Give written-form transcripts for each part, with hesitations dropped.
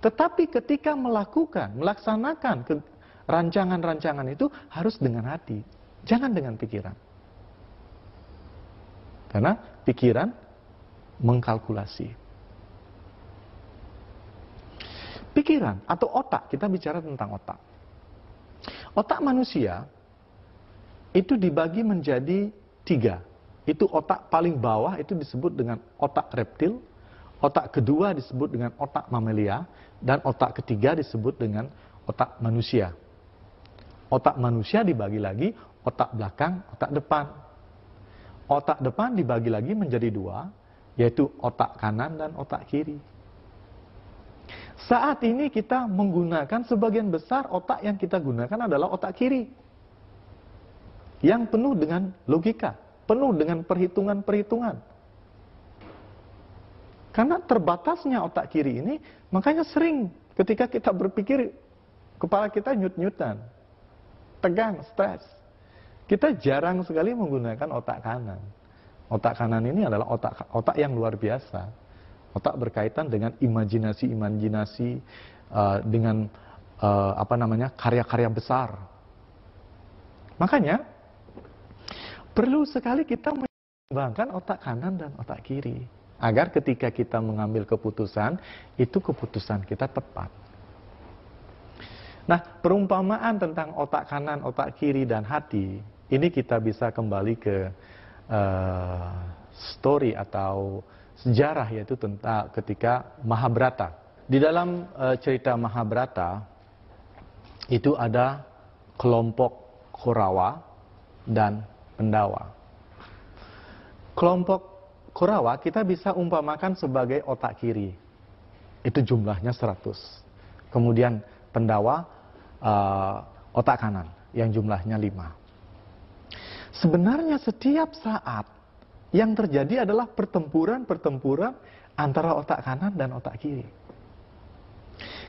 Tetapi ketika melaksanakan rancangan-rancangan itu harus dengan hati, jangan dengan pikiran. Karena pikiran mengkalkulasi. Pikiran atau otak, kita bicara tentang otak. Otak manusia itu dibagi menjadi 3. Itu otak paling bawah itu disebut dengan otak reptil, otak kedua disebut dengan otak mamalia, dan otak ketiga disebut dengan otak manusia. Otak manusia dibagi lagi otak belakang, otak depan. Otak depan dibagi lagi menjadi 2, yaitu otak kanan dan otak kiri. Saat ini kita menggunakan sebagian besar otak yang kita gunakan adalah otak kiri, yang penuh dengan logika, penuh dengan perhitungan-perhitungan. Karena terbatasnya otak kiri ini, makanya sering ketika kita berpikir, kepala kita nyut-nyutan, tegang, stres. Kita jarang sekali menggunakan otak kanan. Otak kanan ini adalah otak yang luar biasa. Otak berkaitan dengan imajinasi-imajinasi, dengan karya-karya besar. Makanya perlu sekali kita mengembangkan otak kanan dan otak kiri, agar ketika kita mengambil keputusan, itu keputusan kita tepat. Nah, perumpamaan tentang otak kanan, otak kiri, dan hati, ini kita bisa kembali ke story atau sejarah, yaitu tentang ketika Mahabharata. Di dalam cerita Mahabharata, itu ada kelompok Korawa dan Pandawa. Kelompok Korawa kita bisa umpamakan sebagai otak kiri. Itu jumlahnya 100. Kemudian Pandawa otak kanan yang jumlahnya 5. Sebenarnya setiap saat yang terjadi adalah pertempuran antara otak kanan dan otak kiri.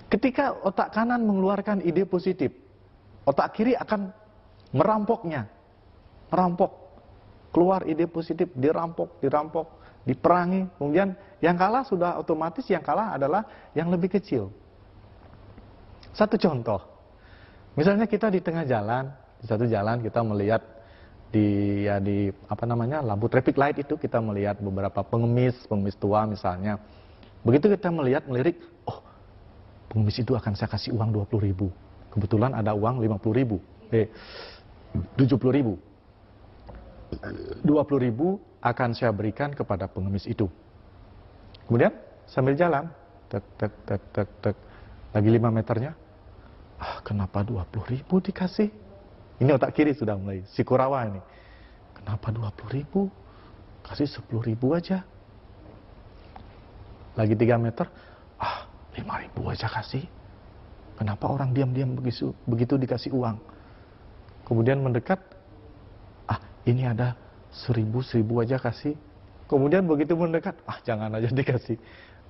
Ketika otak kanan mengeluarkan ide positif, otak kiri akan merampoknya. Keluar ide positif, dirampok, diperangi. Kemudian yang kalah sudah otomatis, yang kalah adalah yang lebih kecil. Satu contoh, misalnya kita di tengah jalan, di satu jalan kita melihat di lampu traffic light itu kita melihat beberapa pengemis tua misalnya. Begitu kita melirik, oh, pengemis itu akan saya kasih uang 20.000. Kebetulan ada uang 50.000, 70.000. 20.000 akan saya berikan kepada pengemis itu. Kemudian sambil jalan, lagi 5 meternya, kenapa 20.000 dikasih? Ini otak kiri sudah mulai, si Korawa ini. Kenapa 20.000? Kasih 10.000 aja. Lagi 3 meter, 5.000 aja kasih. Kenapa orang diam-diam begitu dikasih uang? Kemudian mendekat, ini ada 1.000 aja kasih. Kemudian begitu mendekat, jangan aja dikasih.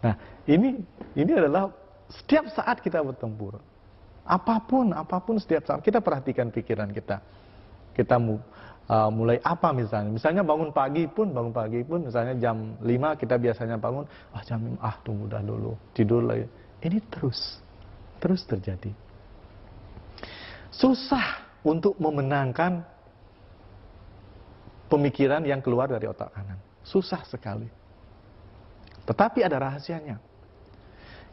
Nah, ini adalah setiap saat kita bertempur. Apapun setiap saat kita perhatikan pikiran kita. Kita mulai apa misalnya bangun pagi pun misalnya jam 5 kita biasanya bangun, tunggu dah dulu, tidur lagi. Ini terus terjadi. Susah untuk memenangkan pemikiran yang keluar dari otak kanan. Susah sekali. Tetapi ada rahasianya.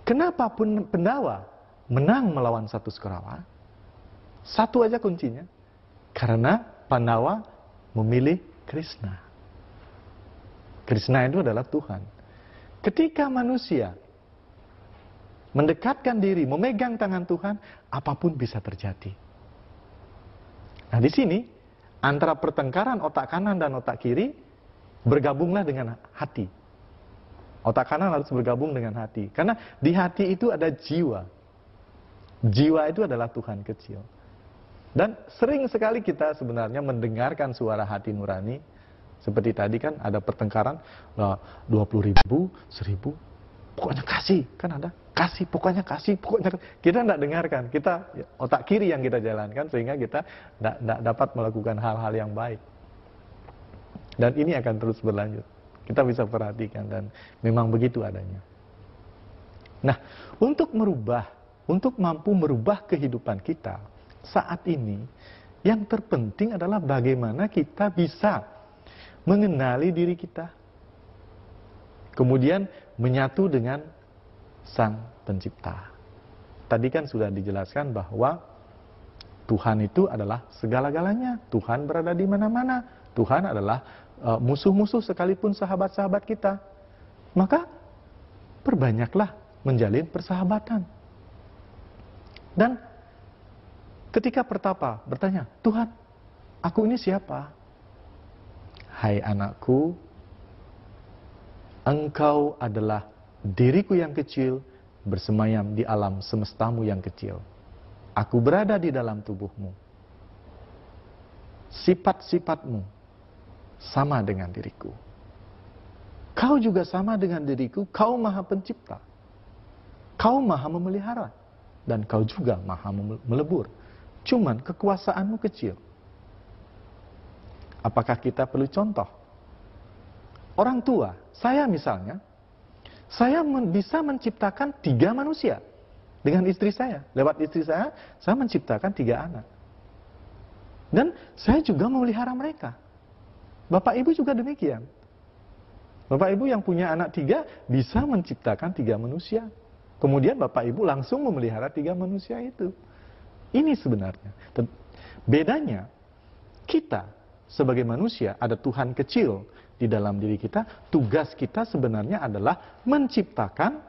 Kenapa Pandawa menang melawan satu Korawa? Satu aja kuncinya. Karena Pandawa memilih Krishna. Krishna itu adalah Tuhan. Ketika manusia mendekatkan diri, memegang tangan Tuhan, apapun bisa terjadi. Nah, di sini antara pertengkaran otak kanan dan otak kiri bergabunglah dengan hati. Otak kanan harus bergabung dengan hati. Karena di hati itu ada jiwa. Jiwa itu adalah Tuhan kecil. Dan sering sekali kita sebenarnya mendengarkan suara hati nurani. Seperti tadi kan ada pertengkaran, 20.000, 1.000, pokoknya kasih. Kan ada, kasih, pokoknya kasih. Kita tidak dengarkan, kita otak kiri yang kita jalankan sehingga kita tidak dapat melakukan hal-hal yang baik. Dan ini akan terus berlanjut. Kita bisa perhatikan dan memang begitu adanya. Nah, untuk mampu merubah kehidupan kita saat ini, yang terpenting adalah bagaimana kita bisa mengenali diri kita, kemudian menyatu dengan Sang Pencipta. Tadi kan sudah dijelaskan bahwa Tuhan itu adalah segala-galanya. Tuhan berada di mana-mana. Tuhan adalah musuh-musuh sekalipun sahabat-sahabat kita. Maka perbanyaklah menjalin persahabatan. Dan ketika pertapa bertanya, Tuhan, aku ini siapa? Hai anakku, engkau adalah diriku yang kecil bersemayam di alam semestamu yang kecil. Aku berada di dalam tubuhmu. Sifat-sifatmu sama dengan diriku. Kau juga sama dengan diriku, kau maha pencipta. Kau maha memelihara. Dan kau juga maha melebur. Cuman kekuasaanmu kecil. Apakah kita perlu contoh? Orang tua, saya misalnya, saya bisa menciptakan 3 manusia. Dengan istri saya. Lewat istri saya menciptakan 3 anak. Dan saya juga memelihara mereka. Bapak ibu juga demikian. Bapak ibu yang punya anak 3 bisa menciptakan 3 manusia. Kemudian bapak ibu langsung memelihara 3 manusia itu. Ini sebenarnya. Bedanya, kita sebagai manusia ada Tuhan kecil di dalam diri kita. Tugas kita sebenarnya adalah menciptakan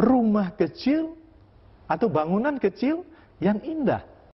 rumah kecil atau bangunan kecil yang indah